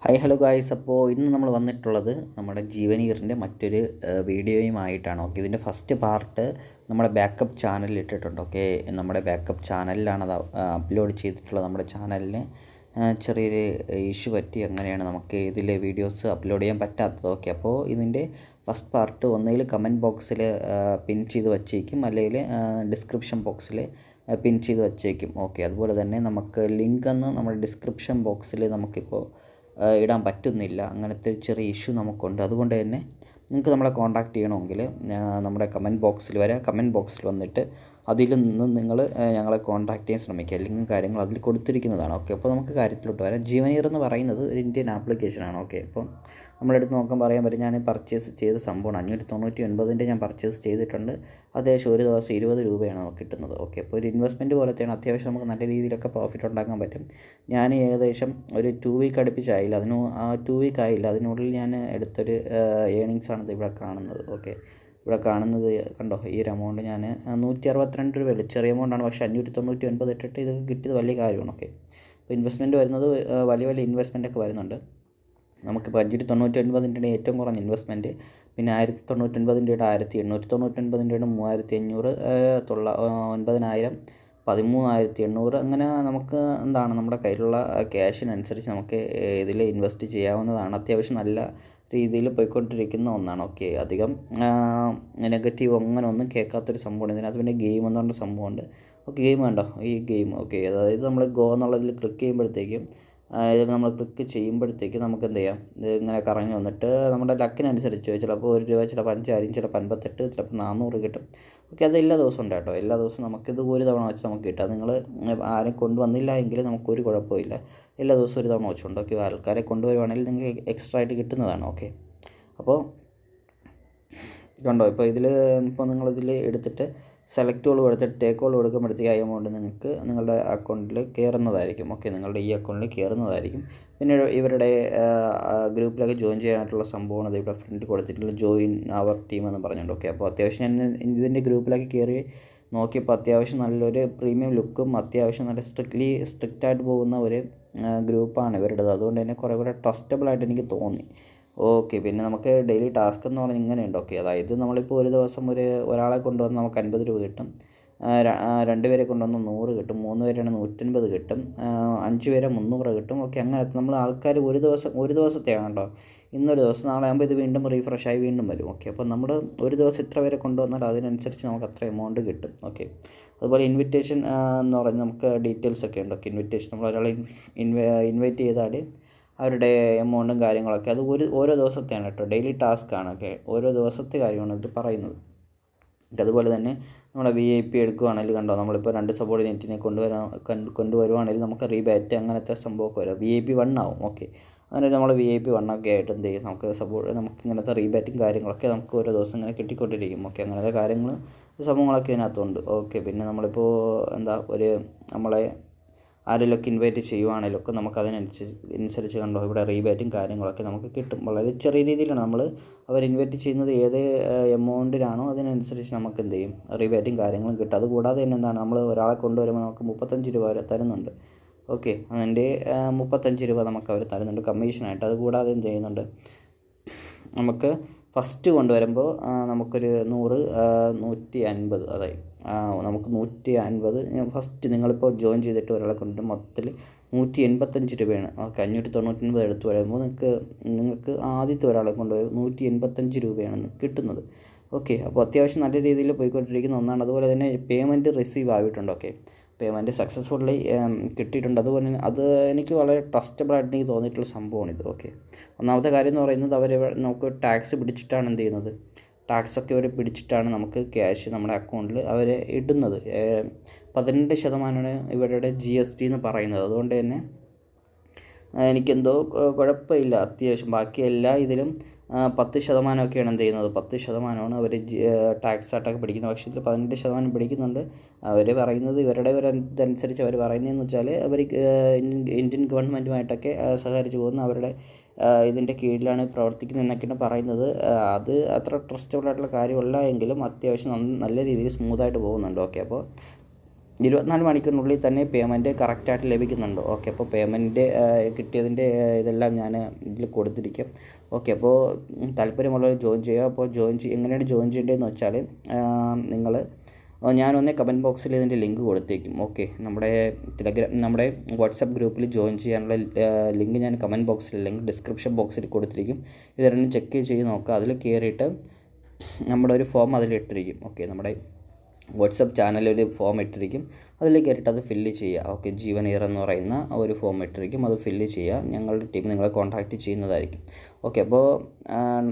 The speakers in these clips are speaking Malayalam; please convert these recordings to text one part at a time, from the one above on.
Hi hello guys. അപ്പോൾ ഇന്ന് നമ്മൾ വന്നിട്ടുള്ളത് നമ്മുടെ ജീവനീറിൻ്റെ മറ്റൊരു വീഡിയോയുമായിട്ടാണ്. ഓക്കെ, ഇതിൻ്റെ ഫസ്റ്റ് പാർട്ട് നമ്മുടെ ബാക്കപ്പ് ചാനലിൽ ഇട്ടിട്ടുണ്ട്. ഓക്കെ, നമ്മുടെ ബാക്കപ്പ് ചാനലിലാണ് അത് അപ്ലോഡ് ചെയ്തിട്ടുള്ളത്. നമ്മുടെ ചാനലിന് ചെറിയൊരു ഇഷ്യൂ പറ്റി, അങ്ങനെയാണ് നമുക്ക് ഇതിൽ വീഡിയോസ് അപ്ലോഡ് ചെയ്യാൻ പറ്റാത്തത്. ഓക്കെ, അപ്പോൾ ഇതിൻ്റെ ഫസ്റ്റ് പാർട്ട് ഒന്നുകിൽ കമൻറ്റ് ബോക്സിൽ പിൻ ചെയ്ത് വച്ചേക്കും, അല്ലെങ്കിൽ ഡിസ്ക്രിപ്ഷൻ ബോക്സിൽ പിൻ ചെയ്ത് വച്ചേക്കും. ഓക്കെ, അതുപോലെ തന്നെ നമുക്ക് ലിങ്കൊന്ന് നമ്മുടെ ഡിസ്ക്രിപ്ഷൻ ബോക്സിൽ നമുക്കിപ്പോൾ ഇടാൻ പറ്റുന്നില്ല. അങ്ങനത്തെ ചെറിയ ഇഷ്യൂ നമുക്കുണ്ട്. അതുകൊണ്ട് തന്നെ നിങ്ങൾക്ക് നമ്മളെ കോൺടാക്റ്റ് ചെയ്യണമെങ്കിൽ നമ്മുടെ കമൻറ്റ് ബോക്സിൽ വരെ, കമൻറ്റ് ബോക്സിൽ വന്നിട്ട് അതിൽ നിന്ന് നിങ്ങൾ ഞങ്ങളെ കോൺടാക്റ്റ് ചെയ്യാൻ ശ്രമിക്കുക. ലിങ്കും കാര്യങ്ങൾ അതിൽ കൊടുത്തിരിക്കുന്നതാണ്. ഓക്കെ, അപ്പോൾ നമുക്ക് കാര്യത്തിലോട്ട് വരാം. ജീവനീർ എന്ന് പറയുന്നത് ഒരു ഇന്ത്യൻ ആപ്ലിക്കേഷനാണ്. ഓക്കെ, അപ്പം നമ്മളെടുത്ത് നോക്കാൻ പറയാൻ പറ്റും, ഞാൻ പർച്ചേസ് ചെയ്ത സംഭവമാണ് 599 ഞാൻ പർച്ചേസ് ചെയ്തിട്ടുണ്ട്. ഏകദേശം ഒരു ദിവസം 20 രൂപയാണ് നമുക്ക് കിട്ടുന്നത്. ഓക്കെ, അപ്പോൾ ഒരു ഇൻവെസ്റ്റ്മെൻറ്റ് പോലത്തെയാണ്. അത്യാവശ്യം നമുക്ക് നല്ല രീതിയിലൊക്കെ പ്രോഫിറ്റ് ഉണ്ടാക്കാൻ പറ്റും. ഞാൻ ഏകദേശം ഒരു 2 വീക്ക് അടുപ്പിച്ചായില്ല, 2 വീക്ക് ആയില്ല, അതിനുള്ളിൽ ഞാൻ എടുത്തൊരു ഏണിങ്സാണ് ഇവിടെ കാണുന്നത്. ഓക്കെ, ഇവിടെ കാണുന്നത് കണ്ടോ, ഈ ഒരു എമൗണ്ട് ഞാൻ 162 രൂപയുള്ളൂ. ചെറിയ എമൗണ്ടാണ്, പക്ഷേ 599 ഇട്ടിട്ട് ഇത് കിട്ടിയത് വലിയ കാര്യമാണ്. ഓക്കെ, അപ്പോൾ ഇൻവെസ്റ്റ്മെൻറ്റ് വരുന്നത് വലിയ ഇൻവെസ്റ്റ്മെൻറ്റൊക്കെ വരുന്നുണ്ട്. നമുക്കിപ്പോൾ 599 ഏറ്റവും കുറഞ്ഞ ഇൻവെസ്റ്റ്മെൻറ്റ്, പിന്നെ 1099 1899 3500 9000 13800, അങ്ങനെ നമുക്ക് എന്താണ് നമ്മുടെ കയ്യിലുള്ള ക്യാഷിനനുസരിച്ച് നമുക്ക് ഇതിൽ ഇൻവെസ്റ്റ് ചെയ്യാവുന്നതാണ്. അത്യാവശ്യം നല്ല രീതിയിൽ പോയിക്കൊണ്ടിരിക്കുന്ന ഒന്നാണ്. ഓക്കെ, അധികം നെഗറ്റീവ് അങ്ങനെ ഒന്നും കേൾക്കാത്തൊരു സംഭവമാണ്. ഇതിനകത്ത് പിന്നെ ഗെയിം എന്ന് പറഞ്ഞ സംഭവമുണ്ട്. ഓക്കെ, ഗെയിം കണ്ടോ, ഈ ഗെയിം. ഓക്കെ, അതായത് നമ്മൾ ഗോ എന്നുള്ളതിൽ ക്ലിക്ക് ചെയ്യുമ്പോഴത്തേക്കും, ഇതിൽ നമ്മൾ ക്ലിക്ക് ചെയ്യുമ്പോഴത്തേക്ക് നമുക്ക് എന്ത് ചെയ്യാം, ഇത് ഇങ്ങനെ കറങ്ങി വന്നിട്ട് നമ്മുടെ ലക്കിനനുസരിച്ച് ചിലപ്പോൾ 1 രൂപ, ചിലപ്പോൾ 5 ആയിരിക്കും, ചിലപ്പോൾ 58, ചിലപ്പോൾ 400 കിട്ടും. ഓക്കെ, അത് എല്ലാ ദിവസവും ഉണ്ട് കേട്ടോ. എല്ലാ ദിവസവും നമുക്കിത് ഒരു തവണ വെച്ച് നമുക്ക് കിട്ടും. നിങ്ങൾ ആരും കൊണ്ടുവന്നില്ല എങ്കിൽ നമുക്കൊരു കുഴപ്പമില്ല. എല്ലാ ദിവസവും ഒരു തവണ വെച്ചുണ്ട്. ഓക്കെ, ആൾക്കാരെ കൊണ്ടുവരുവാണെങ്കിൽ നിങ്ങൾക്ക് എക്സ്ട്രാ ആയിട്ട് കിട്ടുന്നതാണ്. ഓക്കെ, അപ്പോൾ കണ്ടോ, ഇപ്പോൾ നിങ്ങളിതിൽ എടുത്തിട്ട് സെലക്ട് കോൾ കൊടുത്തിട്ട് ടേക്ക് കോൾ കൊടുക്കുമ്പോഴത്തേക്ക് ആ എമൗണ്ട് നിങ്ങൾക്ക് നിങ്ങളുടെ അക്കൗണ്ടിൽ കയറുന്നതായിരിക്കും. ഓക്കെ, നിങ്ങളുടെ ഈ അക്കൗണ്ടിൽ കയറുന്നതായിരിക്കും. പിന്നെ ഇവരുടെ ഗ്രൂപ്പിലൊക്കെ ജോയിൻ ചെയ്യാനായിട്ടുള്ള സംഭവമാണ് അത് ഇവിടെ ഫ്രണ്ട് കൊടുത്തിട്ടുള്ള ജോയിൻ അവർ ടീം എന്ന് പറഞ്ഞിട്ടുണ്ട്. ഓക്കെ, അപ്പോൾ അത്യാവശ്യം ഞാൻ ഇതിൻ്റെ ഗ്രൂപ്പിലൊക്കെ കയറി നോക്കിയപ്പോൾ അത്യാവശ്യം നല്ലൊരു പ്രീമിയം ലുക്കും അത്യാവശ്യം നല്ല സ്ട്രിക്റ്റായിട്ട് പോകുന്ന ഒരു ഗ്രൂപ്പാണ് ഇവരുടേത്. അതുകൊണ്ട് തന്നെ കുറേ കൂടെ ട്രസ്റ്റബിളായിട്ട് എനിക്ക് തോന്നി. ഓക്കെ, പിന്നെ നമുക്ക് ഡെയിലി ടാസ്ക് എന്ന് പറഞ്ഞാൽ ഇങ്ങനെയുണ്ട്. ഓക്കെ, അതായത് നമ്മളിപ്പോൾ ഒരു ദിവസം ഒരാളെ കൊണ്ടുവന്ന് നമുക്ക് 50 രൂപ കിട്ടും, 2 പേരെ കൊണ്ടുവന്ന് 100 കിട്ടും, 3 പേരാണ് 150 കിട്ടും, 5 പേരെ 300 കിട്ടും. ഓക്കെ, അങ്ങനെ നമ്മൾ ആൾക്കാർ ഒരു ദിവസത്തെയാണ് കേട്ടോ. ഇന്നൊരു ദിവസം, നാളെ ആകുമ്പോൾ ഇത് വീണ്ടും റീഫ്രഷായി വീണ്ടും വരും. ഓക്കെ, അപ്പോൾ നമ്മൾ ഒരു ദിവസം ഇത്ര പേരെ കൊണ്ടുവന്നാൽ അതിനനുസരിച്ച് നമുക്ക് അത്ര എമൗണ്ട് കിട്ടും. ഓക്കെ, അതുപോലെ ഇൻവിറ്റേഷൻ എന്ന് പറഞ്ഞാൽ നമുക്ക് ഡീറ്റെയിൽസ് ഒക്കെ ഉണ്ട്. ഓക്കെ, ഇൻവിറ്റേഷൻ നമ്മൾ ഒരാളെ ഇൻവൈറ്റ് ചെയ്താൽ അവരുടെ എമൗണ്ടും കാര്യങ്ങളൊക്കെ അത് ഓരോ ദിവസത്തെയാണ് കേട്ടോ. ഡെയിലി ടാസ്ക്കാണ്. ഓക്കെ, ഓരോ ദിവസത്തെ കാര്യമാണ് ഇത് പറയുന്നത്. അതുപോലെ തന്നെ നമ്മുടെ VIP എടുക്കുകയാണെങ്കിൽ കണ്ടോ, നമ്മളിപ്പോൾ 2 സബോർഡിനേറ്റിനെ കൊണ്ടുവരുവാണെങ്കിൽ നമുക്ക് റീബാറ്റ് അങ്ങനത്തെ സംഭവമൊക്കെ വരും. VIP 1 ആവും. ഓക്കെ, അങ്ങനെ നമ്മൾ VIP 1 ഒക്കെ ആയിട്ട് എന്ത് ചെയ്യും, നമുക്ക് ഇങ്ങനത്തെ റീബാറ്റും കാര്യങ്ങളൊക്കെ നമുക്ക് ഓരോ ദിവസം ഇങ്ങനെ കിട്ടിക്കൊണ്ടിരിക്കും. ഓക്കെ, അങ്ങനത്തെ സംഭവങ്ങളൊക്കെ ഇതിനകത്തുണ്ട്. ഓക്കെ, പിന്നെ നമ്മളിപ്പോൾ നമ്മളെ ആരെങ്കിലുമൊക്കെ ഇൻവൈറ്റ് ചെയ്യുവാണെങ്കിലൊക്കെ നമുക്ക് അതിനനുസരിച്ച് കണ്ടോ ഇവിടെ റീബാറ്റും കാര്യങ്ങളൊക്കെ നമുക്ക് കിട്ടും. വളരെ ചെറിയ രീതിയിലാണ് അവർ ഇൻവൈറ്റ് ചെയ്യുന്നത്, ഏത് എമൗണ്ടിനാണോ അതിനനുസരിച്ച് നമുക്ക് എന്ത് ചെയ്യും, റീബാറ്റും കാര്യങ്ങളും കിട്ടും. അതുകൂടാതെ തന്നെ നമ്മൾ ഒരാളെ കൊണ്ടുവരുമ്പോൾ നമുക്ക് 35 രൂപ വരെ തരുന്നുണ്ട്. ഓക്കെ, അതിൻ്റെ 35 രൂപ നമുക്ക് അവർ തരുന്നുണ്ട് കമ്മീഷനായിട്ട്. അതുകൂടാതെ എന്ത് ചെയ്യുന്നുണ്ട്, നമുക്ക് ഫസ്റ്റ് കൊണ്ടുവരുമ്പോൾ നമുക്കൊരു 100 150, അതായത് നമുക്ക് 150 ഫസ്റ്റ് നിങ്ങളിപ്പോൾ ജോയിൻ ചെയ്തിട്ട് ഒരാളെ കൊണ്ടുവരും മൊത്തത്തിൽ 185 രൂപയാണ്. ഓക്കെ, 599 എടുത്ത് വരുമ്പോൾ നിങ്ങൾക്ക് ആദ്യത്തെ ഒരാളെ കൊണ്ടുവരും 185 രൂപയാണ് കിട്ടുന്നത്. ഓക്കെ, അപ്പോൾ അത്യാവശ്യം നല്ല രീതിയിൽ പോയിക്കൊണ്ടിരിക്കുന്ന ഒന്നാണ്. അതുപോലെ തന്നെ പേയ്മെൻറ്റ് റിസീവ് ആയിട്ടുണ്ട്. ഓക്കെ, പേയ്മെൻറ്റ് സക്സസ്ഫുള്ളി കിട്ടിയിട്ടുണ്ട്. അതുപോലെ തന്നെ അത് എനിക്ക് വളരെ ട്രസ്റ്റബിളായിട്ട് എനിക്ക് തോന്നിയിട്ടുള്ള സംഭവമാണിത്. ഓക്കെ, ഒന്നാമത്തെ കാര്യം എന്ന് പറയുന്നത് നമുക്ക് ടാക്സ് പിടിച്ചിട്ടാണ് എന്ത് ചെയ്യുന്നത്, ടാക്സൊക്കെ അവർ പിടിച്ചിട്ടാണ് നമുക്ക് ക്യാഷ് നമ്മുടെ അക്കൗണ്ടിൽ അവർ ഇടുന്നത്. 18% ഇവരുടെ GST എന്ന് പറയുന്നത്. അതുകൊണ്ട് തന്നെ എനിക്കെന്തോ കുഴപ്പമില്ല അത്യാവശ്യം. ബാക്കി എല്ലാ ഇതിലും 10% എന്ത് ചെയ്യുന്നത്, 10% അവർ ടാക്സ് ആയിട്ടൊക്കെ പിടിക്കുന്നത്. പക്ഷേ ഇതിൽ 18% പിടിക്കുന്നുണ്ട്. അവർ പറയുന്നത് ഇവരുടെ ഇതനുസരിച്ച് അവർ പറയുന്നതെന്ന് വെച്ചാൽ അവർ ഇന്ത്യൻ ഗവൺമെൻറ്റുമായിട്ടൊക്കെ സഹകരിച്ച് പോകുന്ന അവരുടെ ഇതിൻ്റെ കീഴിലാണ് പ്രവർത്തിക്കുന്നതെന്നൊക്കെയാണ് പറയുന്നത്. അത് അത്ര ട്രസ്റ്റബിളായിട്ടുള്ള കാര്യമല്ല എങ്കിലും അത്യാവശ്യം നല്ല രീതിയിൽ സ്മൂത്തായിട്ട് പോകുന്നുണ്ട്. ഓക്കെ, അപ്പോൾ 24 മണിക്കൂറിനുള്ളിൽ തന്നെ പേയ്മെൻറ്റ് കറക്റ്റായിട്ട് ലഭിക്കുന്നുണ്ട്. ഓക്കെ, അപ്പോൾ പേയ്മെൻറ്റ് കിട്ടിയതിൻ്റെ ഇതെല്ലാം ഞാൻ ഇതിൽ കൊടുത്തിരിക്കും. ഓക്കെ, അപ്പോൾ താല്പര്യമുള്ളവർ ജോയിൻ ചെയ്യുക. അപ്പോൾ എങ്ങനെയാണ് ജോയിൻ ചെയ്യേണ്ടതെന്ന് വെച്ചാൽ നിങ്ങൾ ഞാനൊന്ന് കമൻറ്റ് ബോക്സിൽ ഇതിൻ്റെ ലിങ്ക് കൊടുത്തേക്കും. ഓക്കെ, നമ്മുടെ വാട്സപ്പ് ഗ്രൂപ്പിൽ ജോയിൻ ചെയ്യാനുള്ള ലിങ്ക് ഞാൻ കമൻറ്റ് ബോക്സിൽ അല്ലെങ്കിൽ ഡിസ്ക്രിപ്ഷൻ ബോക്സിൽ കൊടുത്തിരിക്കും. ഇത് രണ്ടും ചെക്ക് ചെയ്ത് നോക്കുക. അതിൽ കയറിയിട്ട് നമ്മുടെ ഒരു ഫോം അതിലിട്ടിരിക്കും. ഓക്കെ, നമ്മുടെ വാട്സപ്പ് ചാനലിൽ ഒരു ഫോം ഇട്ടിരിക്കും. അതിൽ കയറിയിട്ട് അത് ഫില്ല് ചെയ്യുക. ഓക്കെ, ജീവൻ എയർ എന്ന് പറയുന്ന ഒരു ഫോം ഇട്ടിരിക്കും. അത് ഫില്ല് ചെയ്യുക. ഞങ്ങളുടെ ടീം നിങ്ങളെ കോൺടാക്റ്റ് ചെയ്യുന്നതായിരിക്കും. ഓക്കെ, അപ്പോൾ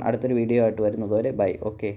അടുത്തൊരു വീഡിയോ ആയിട്ട് വരുന്നത് വരെ ബൈ. ഓക്കെ.